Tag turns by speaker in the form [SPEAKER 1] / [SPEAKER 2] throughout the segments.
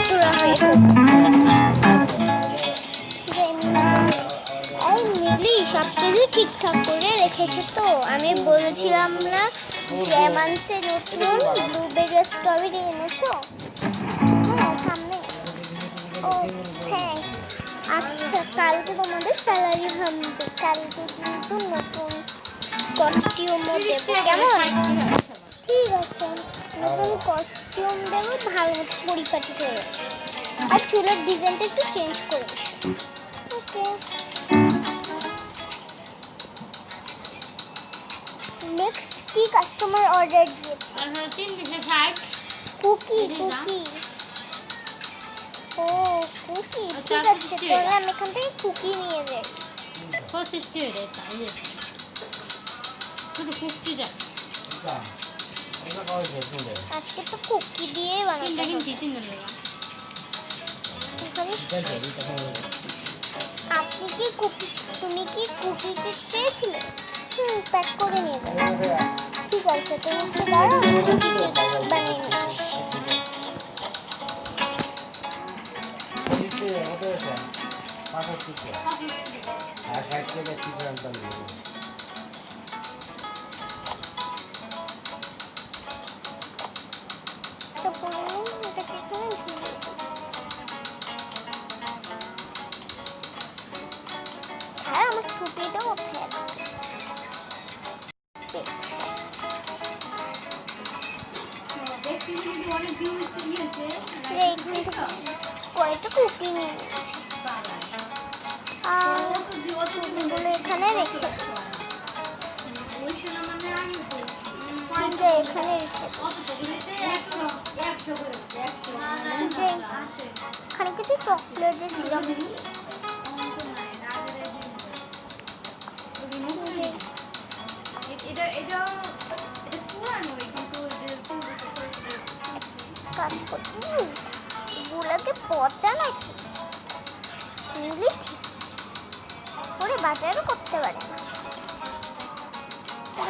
[SPEAKER 1] তোরা হয়ে এই মিলি সব কিছু ঠিকঠাক করে রেখেছে তো? আমি বলেছিলাম না জ্যামান্তে নতুন ব্লুবেরি স্ট্রবেরি এনেছো? হ্যাঁ সামনে আছে। ও থ্যাঙ্কস। আচ্ছা কালকে তোমাদের স্যালারি হবে, কালকে কিন্তু নতুন কস্টিউমও দেবো, কেমন? ঠিক আছে, নতুন কস্টিউম দেবো, ভালো মতো পরিপাটি করে আর চুলের ডিজাইনটা একটু চেঞ্জ করে এসো। ওকে। নেক্সট কি কাস্টমার অর্ডার দিয়েছে?
[SPEAKER 2] 360
[SPEAKER 1] কুকি কুকি। ও কুকি, ঠিক আছে তাহলে আমি এখান থেকে কুকি নিয়ে যাই।
[SPEAKER 2] 460 এটা শুধু কুকি যা
[SPEAKER 1] আজকে তো কুকি দিয়ে বানাতে হবে। আপনি কি কুকি, তুমি কি কুকি কেক পেয়েছিলে? প্যাক করে নিয়ে যাবে। ঠিক আছে তুমি একটু দাঁড়াও, কুকি কেক বানিয়ে নিচ্ছি। আর আমার টুপিটাও ফেল। কয়েকটা কুকি নিয়ে কুকিগুলো এখানে রেখে এখানে এখানে কিছু চকলেটের সিরাপ দিয়ে কাজ করতে গুলোকে পচা নাকি নিলে ঠিক করে বাজারও করতে পারে না।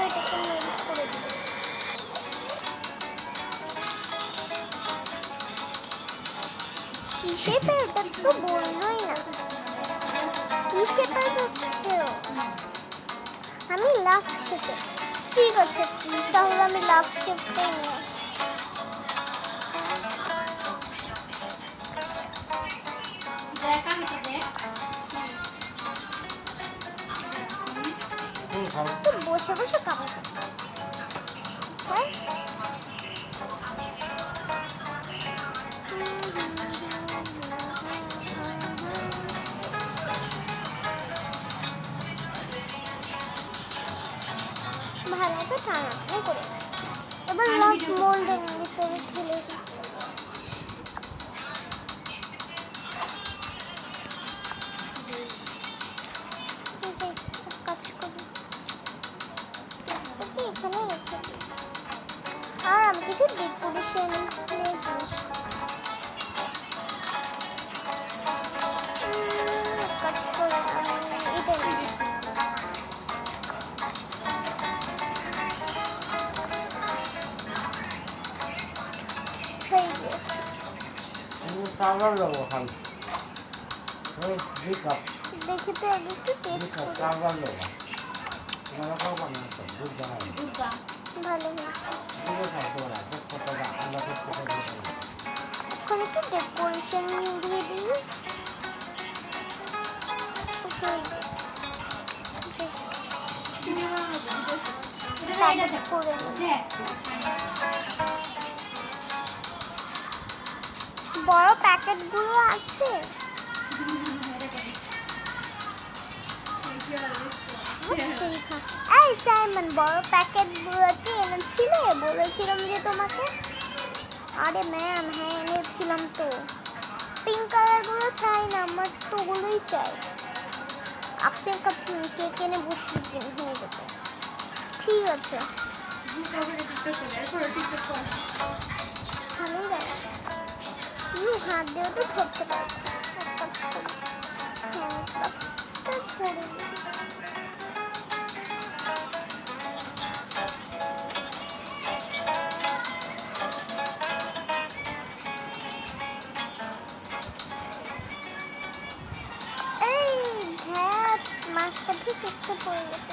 [SPEAKER 1] এটাকে মেল্ট করে দিই। কিসে এটা তো বললোই না কিসে যাচ্ছে। আমি লাভ শেপে, ঠিক আছে তাহলে আমি লাভ শেপটাই নিয়ে আসি। বসে বসে খাবো ভালো তো টানা করে এবার লাভ মোল্ডের ভিতরে ঢেলে দিই। কাজ করি এখানে রেখে দিই। আর আমি কিছু ডেকোরেশন জিনিস কাজ করে এটা দেখি তো আগে একটু টেস্ট করি। ভালো এখন একটু ডেকোরেশন দিয়ে দিই। বড় প্যাকেটগুলো আছে এই সাইমন, বড় প্যাকেটগুলো কি এনেছিলে? বলেছিলাম যে তোমাকে। আরে ম্যাম হ্যাঁ এনেছিলাম তো। পিঙ্ক কালারগুলো চাই না, আমার তো ওগুলোই চাই। আপনার কাছে কেক এনে বসিয়ে দিন, হয়ে যাবে। ঠিক আছে ভালোই লাগে। হাত দিয়েও তো ধরতে পারবো। তো পড়ে গেছে।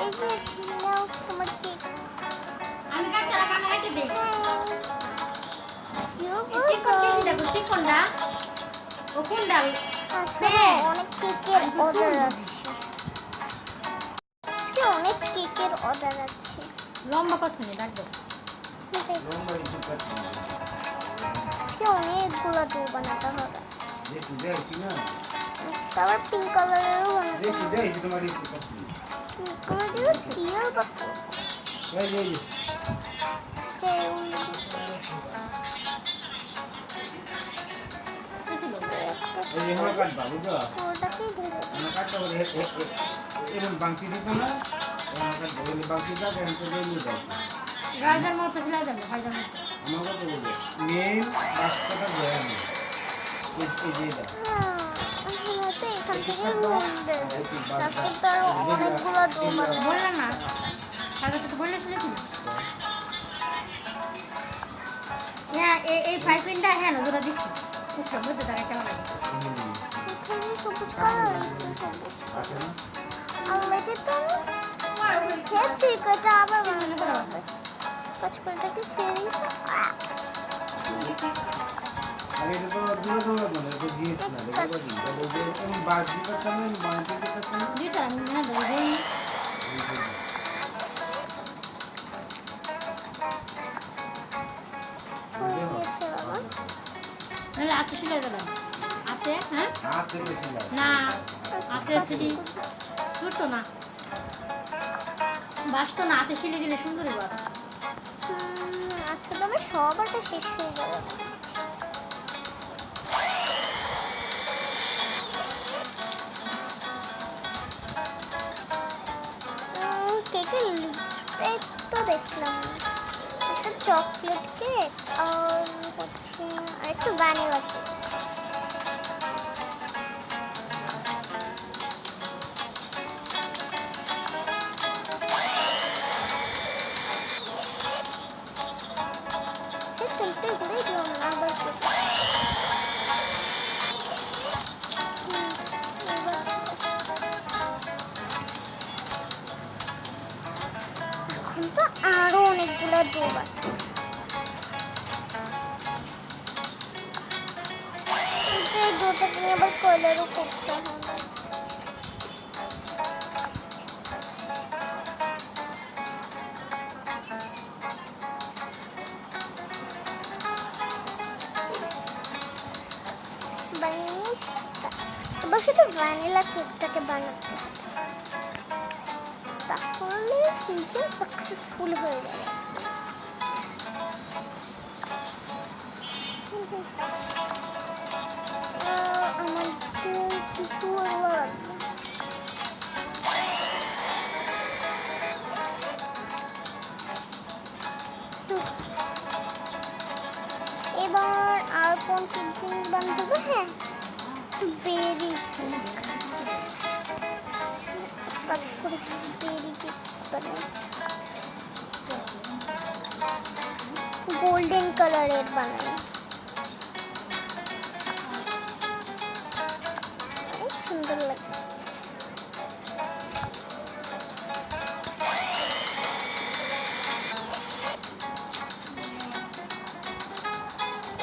[SPEAKER 1] এই যে নাও তোমার কেক।
[SPEAKER 2] আমি কাটতে কাটা কাটে দেই
[SPEAKER 1] ইউ
[SPEAKER 2] চিকন কেজি দেখো চিকনটা ও কোন ডাল
[SPEAKER 1] আজকে অনেক কেকের অর্ডার আছে। আজকে অনেক কেকের অর্ডার আছে।
[SPEAKER 2] লম্বা কত নিয়ে রাখবে
[SPEAKER 1] আজকে অনেকগুলো ডো বানাতে হবে। তারপর পিঙ্ক কালারেরও বানাতে হবে। পিঙ্ক কালারেরও কি আর বাকি ওটাকেই ধরে
[SPEAKER 2] রাজার মতো ফেলা যাবে রাজার মতো
[SPEAKER 1] এখান থেকে ঘুরবে। তারপর তো আরো অনেকগুলো ডো বানাবে।
[SPEAKER 2] বললাম না তাহলে তো বললে শুনেছি না হ্যাঁ এই ফাইভ পিনটা হ্যাঁ নজরা দিচ্ছি বুঝলাম মধ্যে তার একটা বানাইছি
[SPEAKER 1] এখানে সবুজ কালার সবুজ আর এটা তো হ্যাঁ ঠিক এটা আবার বানাতে হবে। কাঁচকলাটাকে ফেলে
[SPEAKER 2] দুইটা আমি না দেবো
[SPEAKER 1] হয়ে গেছে বাবা।
[SPEAKER 2] নাহলে হাতে সিলাই দেবেন হাতে হ্যাঁ না হাতে সিলি ছোট না বাসতো না হাতে সিলি দিলে সুন্দর হবে
[SPEAKER 1] আজকে তো আমার সবারটা শেষ হয়ে যাবে। কেকের লিপস্টিক তো দেখলাম একটা চকলেট কেক আর হচ্ছে আর একটু ভ্যানিলা কেক। চলতে ঘুরে দিলাম না আবার কেক। এখন তো আরো অনেকগুলো ডোব আছে। এই ডোটাকে নিয়ে আবার কালারও করতে হবে। বানিয়ে নিয়েছি। এবার শুধু ভ্যানিলা কেকটাকে বানাতে হবে। তাহলে সিজন সাকসেসফুল হয়ে যাবে। আমাদের কিছু লাগবে। এবার আর কোন কেক জিনিস বানাতে হবে হ্যাঁ বেরি কাজ করে বেরি কেক বানাই গোল্ডেন কালারের বানাই অনেক সুন্দর লাগে।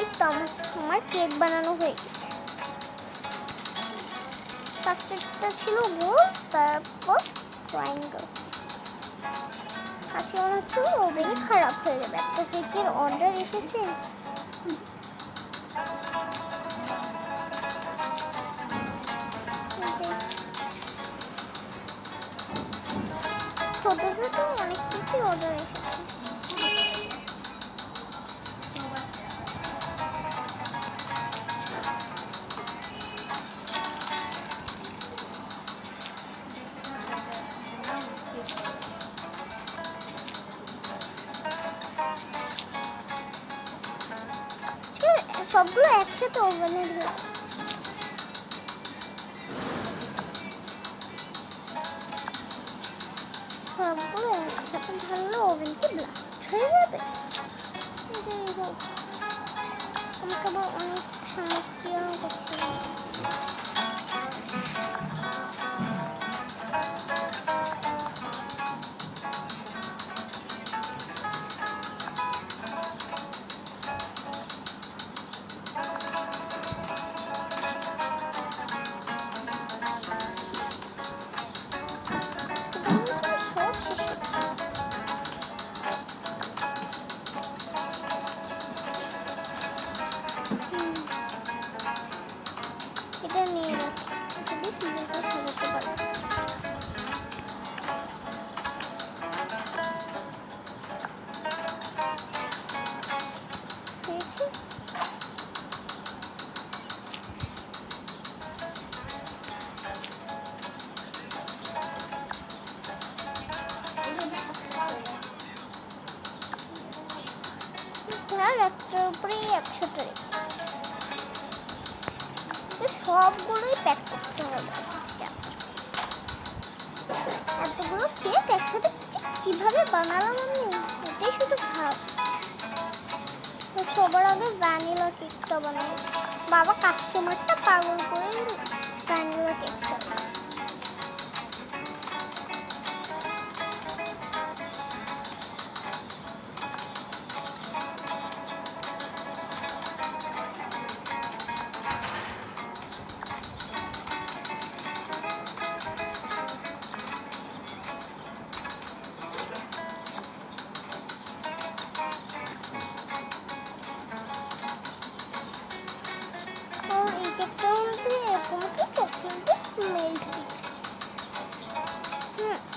[SPEAKER 1] এই তো আমার কেক বানানো হয়ে গেছে। ফার্স্টেরটা ছিল গোল তারপর ট্রায়াঙ্গেল। আজকে মনে হচ্ছে ওভেনই খারাপ হয়ে যাবে। একটা কেকের অর্ডার এসেছে ছোট ছোট অনেক কিছু অর্ডার এসেছে। সবগুলো একসাথে ওভেনে দিয়ে সবগুলো একসাথে ঢাললে ওভেনটি ব্লাস্ট হয়ে যাবে। যাই হোক, আমাকে আবার অনেক সামগ্রী করতে হবে। সব শেষ হচ্ছে। এটা নিয়ে রাখি, এটা দিয়ে সুন্দর করে সাজাতে পারবো। পেয়েছি? হ্যাঁ, একটার উপরেই 100টা রেখে সবগুলোই প্যাক করতে হবে। এতগুলো কেক একসাথে কিভাবে বানালাম আমি, এটাই শুধু ভাব। সবার আগে ভ্যানিলা কেকটা বানাই। বাবা কাস্টমারটা পাগল করে ভ্যানিলা কেকটা। এই কেকটা মধ্যে এরকম কি চকলেটের স্মেল।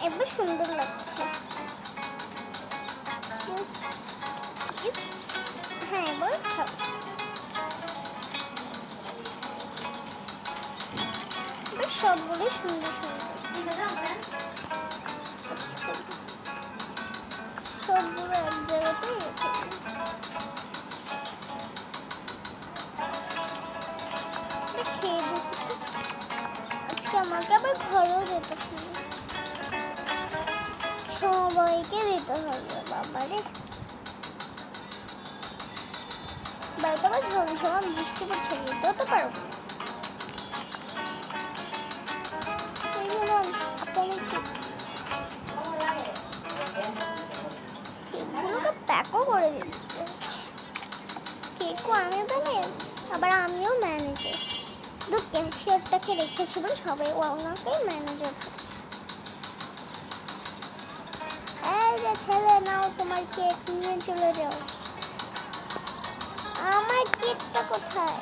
[SPEAKER 1] এবার সুন্দর লাগছে। হ্যাঁ, এবার খাও। এবার সবগুলো সুন্দর সুন্দর সবগুলো এক জায়গাতেই রেখে দিই। খেয়ে দেখি আজকে আমাকে আবার ঘরেও যেতে হবে, সবাইকে দিতে হবে। বাবারে, বাড়িতে আবার ঝমঝমা বৃষ্টি পড়ছে, নিতেও তো পারবো। কেকগুলোকে প্যাকও করে দিচ্ছে। কেকও আমি বানাই, আবার আমিও ম্যানেজার। শুধু ক্যাশিয়ারটাকে রেখেছিল, সবাই ওনাকেই ম্যানেজার। এই যে ছেলে, নাও তোমার কেক নিয়ে চলে যাও। আমার কেকটা কোথায়?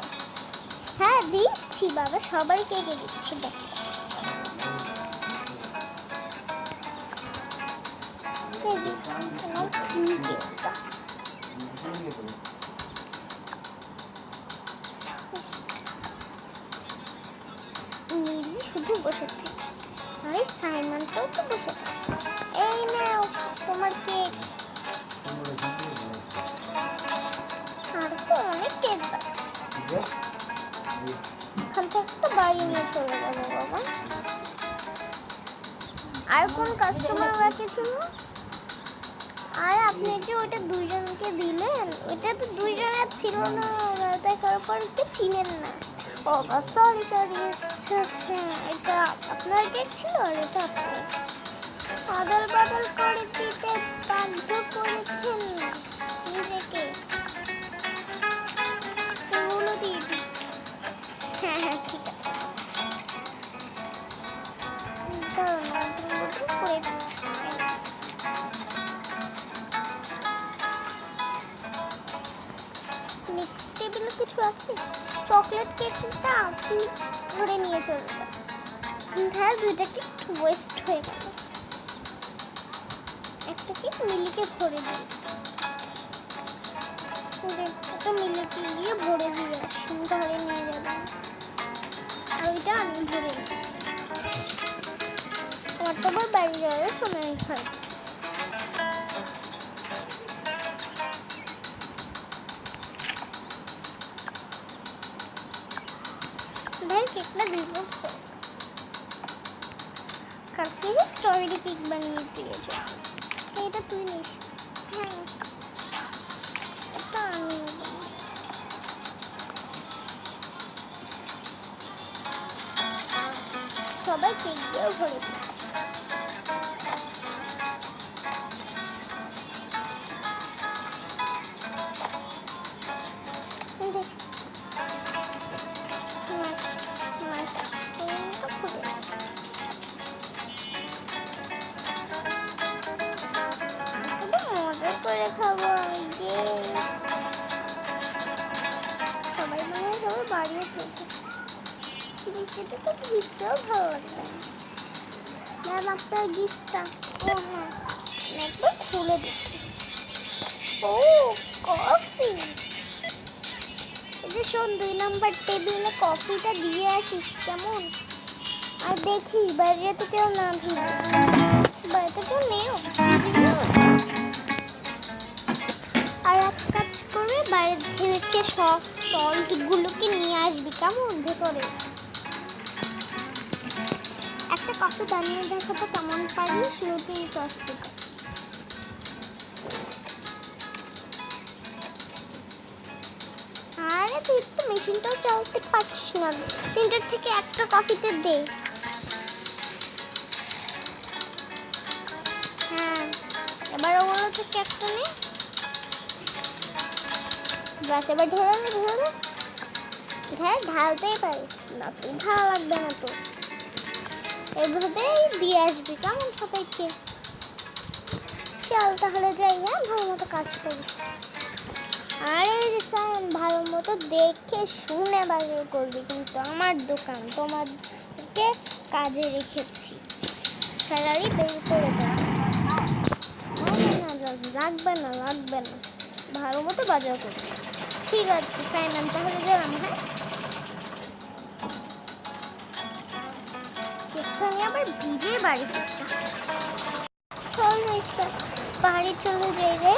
[SPEAKER 1] হ্যাঁ দিচ্ছি বাবা, সবার কেকে দিচ্ছি। দেখ মিলি শুধু বসে থাকে, আর সাইমনটাও তো বসে থাকে। এই নাও তোমার কেক। আর তো অনেক কেক এখান থেকে তো বাড়ি নিয়ে চলে যাবো বাবা। আর কোন কাস্টমার বাকি ছিল? আর আপনি যে ওইটা দুইজনকে দিলেন, ওইটা তো দুইজনের ছিল না, দেখার পর কি চিনেন না? ও সরি সরি, আচ্ছা আচ্ছা, এটা আপনার কেক ছিল আর এটা আপনার। আদল বদল করে দিতে বাধ্য করেছেন নিজেকে। এগুলো দিয়ে দিই। হ্যাঁ হ্যাঁ ঠিক আছে, দাঁড়ান আদল বদল করে দিচ্ছি। নেক্সট টেবিলে কিছু আছে? চকলেট কেকটা আপনি ধরে নিয়ে চলে যান। হ্যাঁ, দুইটা কেক ওয়েস্ট হয়ে গেল। একটা কেক মিলিকে ভরে দিই, একটা মিলিকে গিয়ে ভরে দিয়ে আসুন, ঘরে নিয়ে যাবেন। আর ওইটা আমি ভরে নিই। আমার তো আবার বাড়ি যাওয়ার সময় হয়। ভাই কেকটা দিব, কালকে স্ট্রবেরি কেক বানিয়ে দিয়েছো। এটা তুই নিস। হ্যাঁ এটা আমি নেবো। সবাই কেক দিয়েও ভরে দিচ্ছে। মজা করে খাবো যে সবাই মনে হয় সবাই বাড়িয়ে খেয়েছে। বৃষ্টিতে তো ভিজতেও ভালো লাগবে না। ম্যাম আপনার গিফটটা। ও হ্যাঁ একবার খুলে দিচ্ছি। ও কফি। এই যে শোন 2 নম্বর টেবিলে কফিটা দিয়ে আসিস কেমন। আর দেখি বাইরে তো কেউ না ভিজে। বাইরে তো নেও। আর এক কাজ করে বাইরে থেকে সব সল্টগুলোকে নিয়ে আসবি কেমন ভেতরে। একটা কফি বানিয়ে দেখাতে কেমন পারিস নতুন প্রস্তুত। আরে তুই তো মেশিনটাও চালাতে পারছিস না। 3টার থেকে একটা কফিতে দে। হ্যাঁ এবার ওগুলো থেকে একটা নে। ব্যাস এবার ঢেলে হ্যাঁ ঢালতেই পারিস না তুই, ভালো লাগবে না তো। এভাবেই দিয়ে আসবি কেমন সবাইকে। চল তাহলে যাই। হ্যাঁ ভালো মতো কাজ করিস। আরে রিসান ভালো মতো দেখে শুনে বাজার করবি কিন্তু আমার দোকান তোমাদেরকে কাজে রেখেছি। স্যালারি বের করে দেবো। লাগবে না ভালো মতো বাজার করবি। ঠিক আছে ফাইনাল তাহলে গেলাম। হ্যাঁ কেকটা নিয়ে আবার ভিজে বাড়ি চল বাড়ি চলে যাই রে।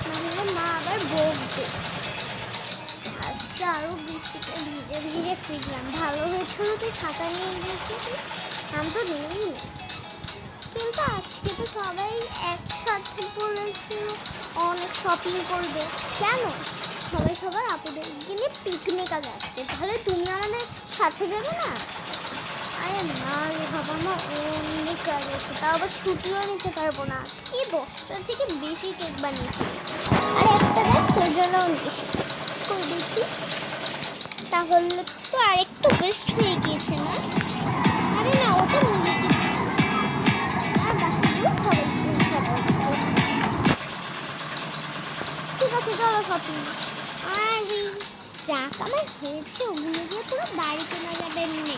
[SPEAKER 1] নাহলে মা আবার বকবে। আজকে আরো বৃষ্টিতে ভিজে ফিরলাম। ভালো হয়েছিল তুই ছাতা নিয়ে গিয়েছিস। আমি তো নিই না। কিন্তু আজকে তো সবাই একসাথে বলেছিল অনেক শপিং করবে। কেন সবাই আপুদের নিয়ে পিকনিকে যাচ্ছে। তাহলে তুমি আমাদের সাথে যাবে না? আরে না রে বাবা আমার অনেক কাজ আছে। তাও আবার ছুটিও নিতে পারবো না। আজকে 10টা থেকে বেশি কেক বানিয়েছি। আর একটা দেখ তোর জন্যও নিয়ে এসেছি। কই দেখি। তাহলে তো আরেকটু বেস্ট হয়ে গিয়েছে না? আরে না ওটা নেগেটিভ ছিল। আর বাকিগুলো সবাইকে ঠিক আছে চলো শপিং। আর যা কামাই হয়েছে ওগুলো দিয়ে পুরো বাড়ি কেনা যাবে এমনি।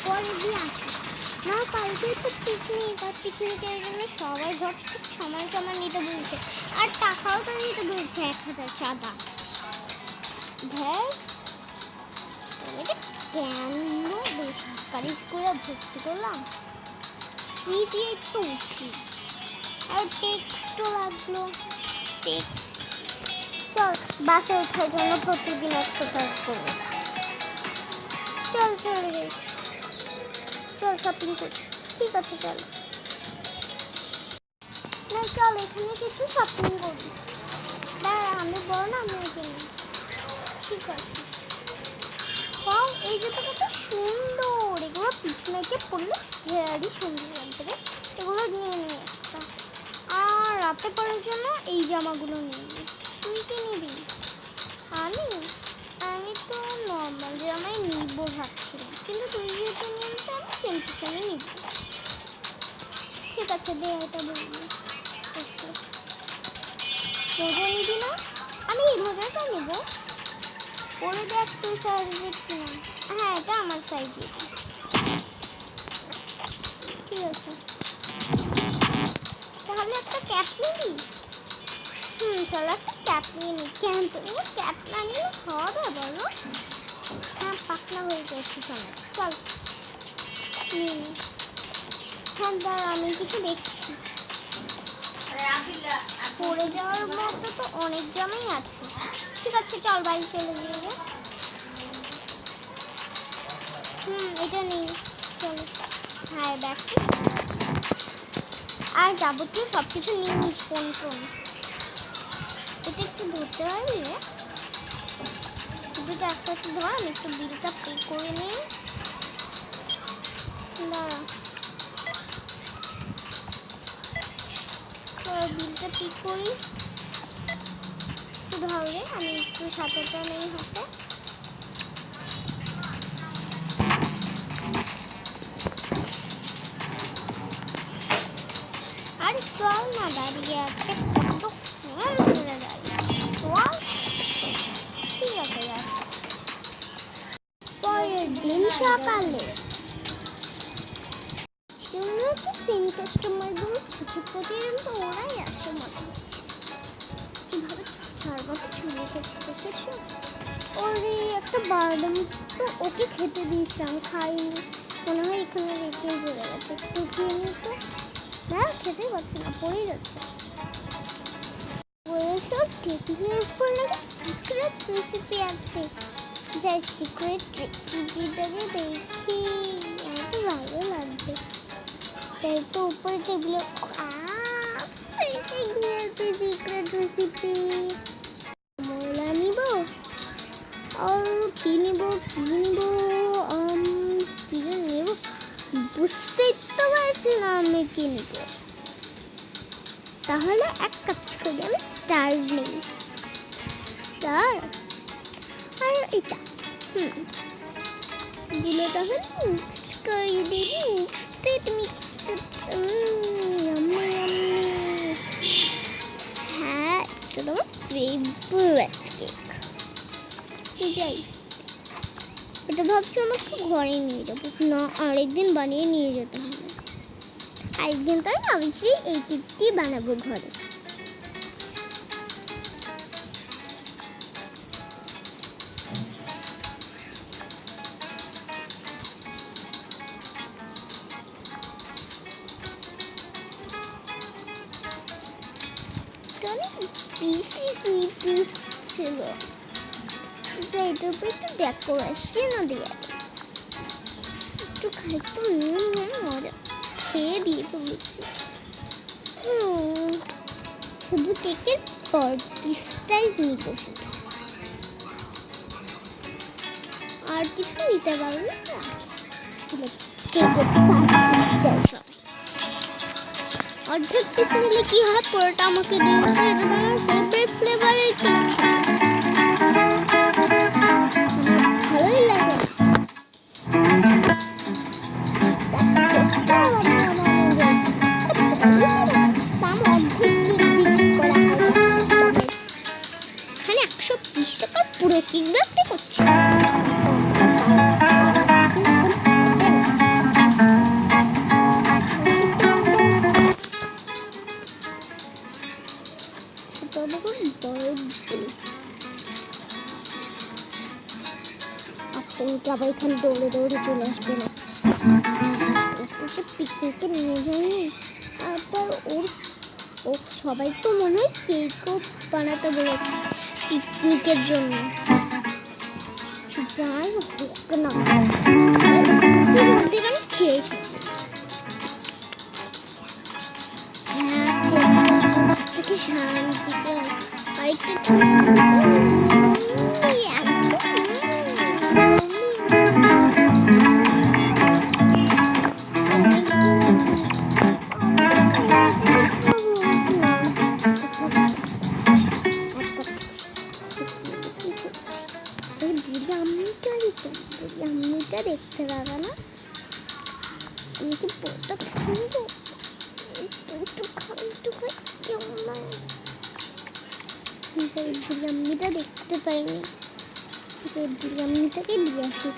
[SPEAKER 1] পরে দিয়ে আসি না কালকে তো পিকনিক। আর পিকনিকের জন্য সবাই ঝটফট সমান নিতে বলছে। আর টাকাও তো দিতে বলছে 1000 চাঁদা। ভাই এটা কেন বেসরকারি স্কুলে ভর্তি করলাম। ফ্রি দিয়ে তো উঠি। আর টেক্সটও লাগলো। টেক্সট চল বাসে ওঠার জন্য প্রতিদিন এক্সারসাইজ করবো। চল চলে যাই। চল শপিং করি। ঠিক আছে চল না চল এখানে কিছু শপিং করি। দাঁড়া আমি বড় না আমি কিনি। ঠিক আছে এই জুতো কত সুন্দর। এগুলো পিকনিকে পরলে হেয়ারই সুন্দর লাগবে। এগুলো নিয়ে নিয়ে একটা। আর রাতে পরার জন্য এই জামাগুলো নিয়ে নিই। তুই কি নিবি? আমি তো নর্মাল জামাই নিব ভাবছিলাম। কিন্তু তুই যেহেতু নিবি তো আমি সেম টু সেমই নিব। ঠিক আছে দে এটা বলবি। মোজা নিবি না? আমি এই মোজাটা নেব। পরে দেখ তুই সাইজের কিনা। হ্যাঁ এটা আমার সাইজে। ঠিক আছে তাহলে একটা ক্যাপ নিবি? চলো একটা ক্যাপ নিয়ে নিই। কেন তুমি ক্যাপ না নিলে হবে বলো? হ্যাঁ পাতলা হয়ে গেছি চলো চল নিয়ে নি। হ্যাঁ দাঁড়া আমি কিছু দেখছি। পরে যাওয়ার মতো তো অনেক জামাই আছে। ঠিক আছে চল বাড়ি চলে যাই রে। এটা নেই চলো। হ্যাঁ ব্যাগটি আর যাবতীয় সব কিছু নিয়ে নিস ফোন এটা একটু ধরতে পারবি রে দুটো একসাথে ধর আমি একটু বিলটা পে করে নিই দাঁড়া বিলটা পে করি একটু ধরে আমি একটু সাঁতারটা নেই হাতে আরে চল না দাঁড়িয়ে আছে কত ধরে দাঁড়িয়ে চল ঠিক আছে পরের দিন সকালে মনে হচ্ছে সেম কাস্টমার গুলো প্রতিদিন তো ওরাই আসে মনে হচ্ছে কিভাবে চারবাতে চলে গেছে দেখেছো ওরে একটা বাদাম তো ওকে খেতে দিয়েছিলাম খাইনি মনে হয় এখানে রেখে চলে গেছে একটু খেয়ে নি তো হ্যাঁ খেতে পারছি না পড়েই যাচ্ছে সব টেবিলের উপর নাকি সিক্রেট রেসিপি আছে যাই সিক্রেট রেসিপিটাকে দেখি আমার তো ভালো লাগবে যাই তো উপরে টেবিলে গিয়েছে সিক্রেট রেসিপি মোলা নিব আর কি নিব কি নেব বুঝতেই তো পারছি না আমি কি নিব তাহলে এক কাজ করি আমি স্টার নিই স্টার আর এটা দিলে তাহলে মিক্সড করে দিই মিক্সড হ্যাঁ এটা তোমার ফেভারিট কেক যাই এটা ভাবছি আমাকে ঘরে নিয়ে যাবো না আরেকদিন বানিয়ে নিয়ে যেতে হবে আরেকদিন তো আমি অবশ্যই এই কেকটি বানাবো ঘরে বেশি সুইট ছিল যে এটার উপরে একটু ডেকোরেশনও দিয়ে একটু খাই তো মজা খেয়ে দিয়ে তো বুঝছি শুধু কেকের পর পিসটাই নিব শুধু আর কিছু নিতে পারবো না কেকের অর্ধেক পিস নিলে কি হয় পুরোটা আমাকে দিয়ে দিতে এটা তো আমার ফেভারিট ফ্লেভারের কেক ভালোই লাগে দাম অর্ধেক কেক বিক্রি করা হয় এখানে 120 টাকার পুরো কেক বিক্রি করছে আবার এখানে দৌড়ে দৌড়ে চলে আসবে না পিকনিকে নিয়ে যায়নি তারপর ও সবাই তো মনে হয় কেকও বানাতে বলেছে পিকনিকের জন্য যাই হোক না আমি খেয়ে শান্তি আরেকটা দেখতে পাবে না আমি কি বলটা খাইব একটু খাই কেমন বিরিয়ানিটা দেখতে পাইনি যে বিরিয়ানিটাকে দিয়ে আসি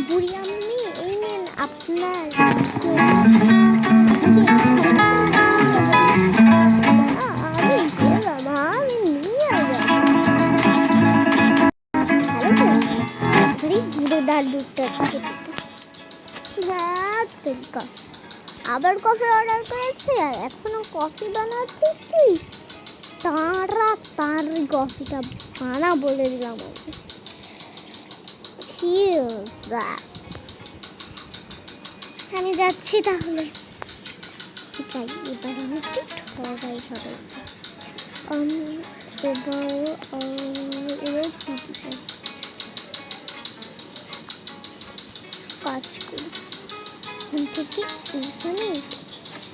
[SPEAKER 1] বিরিয়ানি এই নেন আপনার আমি গেলাম আমি নিয়ে আবার কফি অর্ডার করেছে আর এখনো কফি বানাচ্ছিস তুই তার কফিটা বানা বলে দিলাম আমি আমি যাচ্ছি তাহলে। যাই, এবার আমি একটু ঠগাই সবাই। এবার কি দিব, কাজ করি। এখান থেকে এইটা নিই,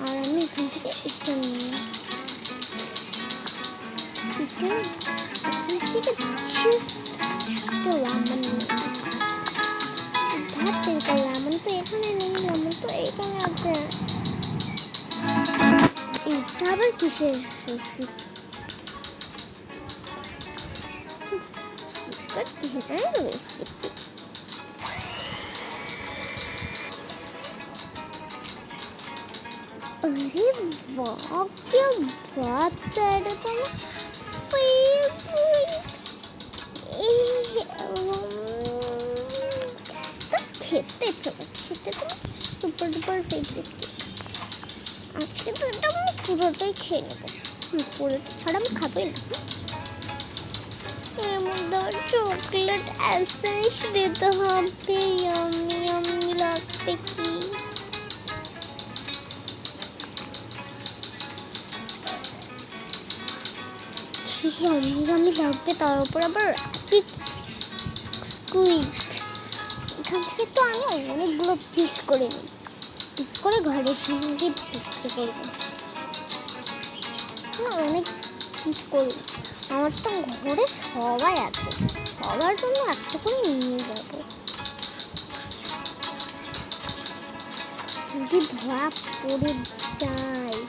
[SPEAKER 1] আর আমি এখান থেকে এটা নিই। এখান থেকে একটা লেমন নিই। লেমন তো এখানে নেই, লেমন তো এখানে আছে। এটা আবার কিসের রেসিপি? রেসিপি अरे वाह, क्या बात है। এটা তো আমার খেতে চলো, সেটা তো সুপার ডুপার ফেভারিট। আজকে তো এটা আমি পুরোটাই খেয়ে নেবো, পুরো ছাড়া আমি খাবোই না। এর মধ্যে চকলেট এসেন্স দিতে হবে, ইয়ামি ইয়ামি লাগবে কি। ইয়ামি ইয়ামি লাগবে, তার উপর আবার র্যাপিড স্কুইক। এখান থেকে তো আমি অনেকগুলো পিস করে নিই, পিস করে ঘরের সঙ্গে বিক্রি করবো। অনেক পিস করি, আমার তো ঘরে সবাই আছে, সবার জন্য একটা করে নিয়ে যাবো। যদি ধরা পড়ে যায়,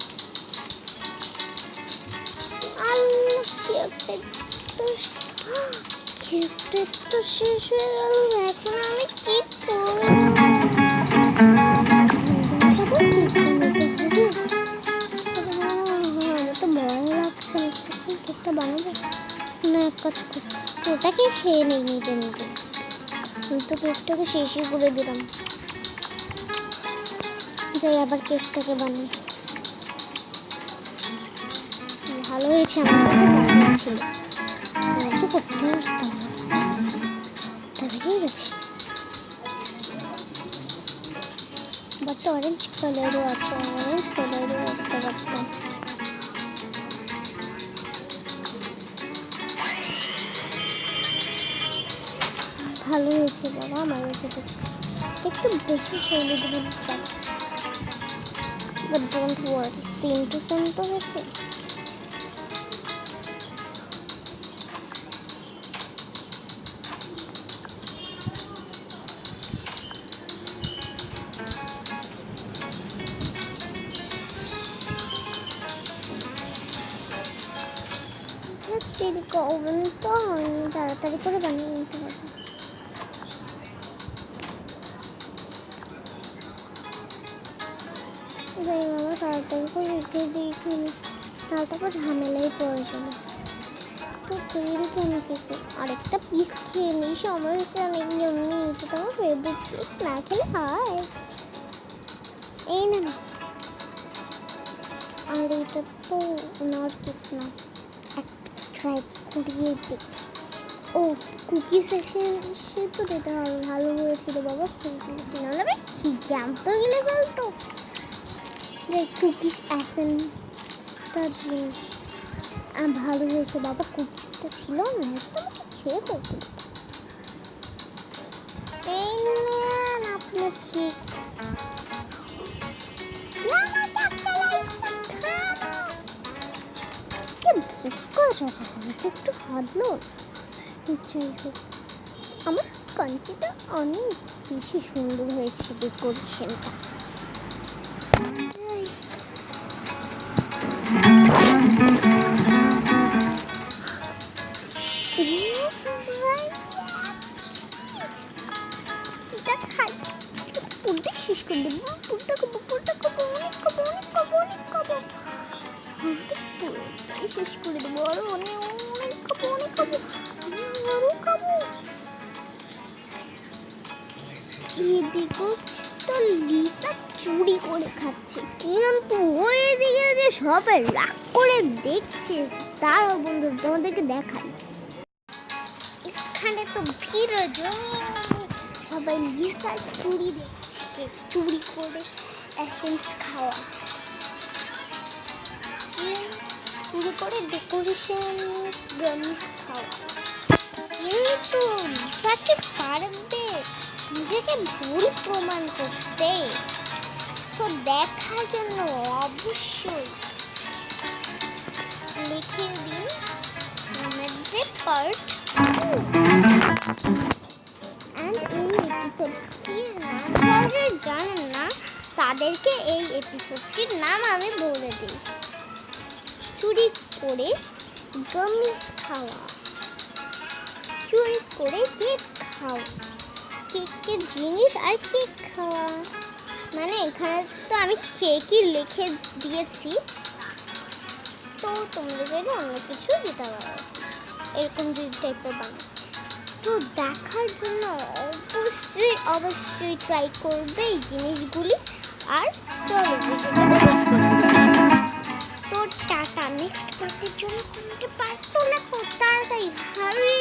[SPEAKER 1] আল্লাহ, কেকটা তো শেষ হয়ে গেল। এখন আমি কি করবো? তো ভয় লাগছে, কেকটা বানাবো না, এক কাজ করি, ওটাকে খেয়ে নেই নিজে নিজে। আমি তো কেকটাকে শেষই করে দিলাম। যাই আবার কেকটাকে বানাই। ভালো হয়েছে, আমার কাছে ভালো ছিল, তো করতে পারতাম না, বেরিয়ে গেছে। বাট অরেঞ্জ কালারও আছে, অরেঞ্জ কালারও করতে পারতাম। ভালো হয়েছে বাবা, আমার কাছে একটু বেশি হলুদ হলুদ লাগছে। But don't worry, same to same তো হয়েছে। ওভেন তো হয়নি, তাড়াতাড়ি করে বানিয়ে নিতে হবে। যাই বাবা, তাড়াতাড়ি করে রেখে দিই এখানে, তাহলে তারপর ঝামেলাই পড়ে যাবে। তো তৈরি কেন কেকে আরেকটা পিস খেয়ে নিই, সমস্যা নেই। এমনি এটা তো আমার ফেভারিট, কেক না খেলে হয়। এই না না, আর এটা তো ওনার কেক না, ট্রাই করিয়ে দেখি। ও কুকি সেকশন তো দিতে হবে, ভালো হয়েছিল বাবা, খেয়ে দিয়েছি, নাহলে আমি খিদে আনতে গেলে বলতো। যে কুকিজ এসেন্সটা দিন, ভালো হয়েছে বাবা, কুকিজটা ছিল না তো আমাকে খেয়ে করতে পারতাম। এই নেন আপনার কেক। একটু হাতলো, যাই হোক আমার কাঞ্চিটা অনেক বেশি সুন্দর হয়েছে, ডেকোরেশনটা। এটা খাই, পুরোটা শেষ করে দেবো, পুরোটা খাবো, পুরোটা খাবো, অনেক খাবো, অনেক খাবো, অনেক খাবো, পুরোটাই শেষ করে দেবো, আরো অনেক অনেক খাবো, অনেক খাবো, আরো খাবো। এদিকে তো লিসা চুরি করে খাচ্ছে, কিন্তু ওই দিকে যে সবাই রাগ করে দেখছে, তারা বন্ধু তোমাদেরকে দেখাই। এখানে তো ভিড়, সবাই লিসা চুরি দেখছে। চুরি করে এসেন্স খাওয়া, চুরি করে ডেকোরেশন গামস খাওয়া। কিন্তু লিসাকে পারবে নিজেকে ভুল প্রমাণ করতে, তো দেখার জন্য অবশ্যই লিখে দিন আমাদের পার্ট 2। এই এপিসোডটির নাম যারা জানেন না তাদেরকে এই এপিসোডটির নাম আমি বলে দিই, চুরি করে গামিজ খাওয়া, চুরি করে কেক খাওয়া, কেকের জিনিস আর কেক খাওয়া। মানে এখানে তো আমি কেকই লিখে দিয়েছি, তো তোমরা চাইলে অন্য কিছু দিতে পারো, এরকম দুই টাইপের বানাও। তো দেখার জন্য অবশ্যই অবশ্যই ট্রাই করবে এই জিনিসগুলি। আর চলো তো টাটা, নেক্সট পার্টের জন্য কমেন্টে পার্ট তো লেখো তাড়াতাড়ি, হারি।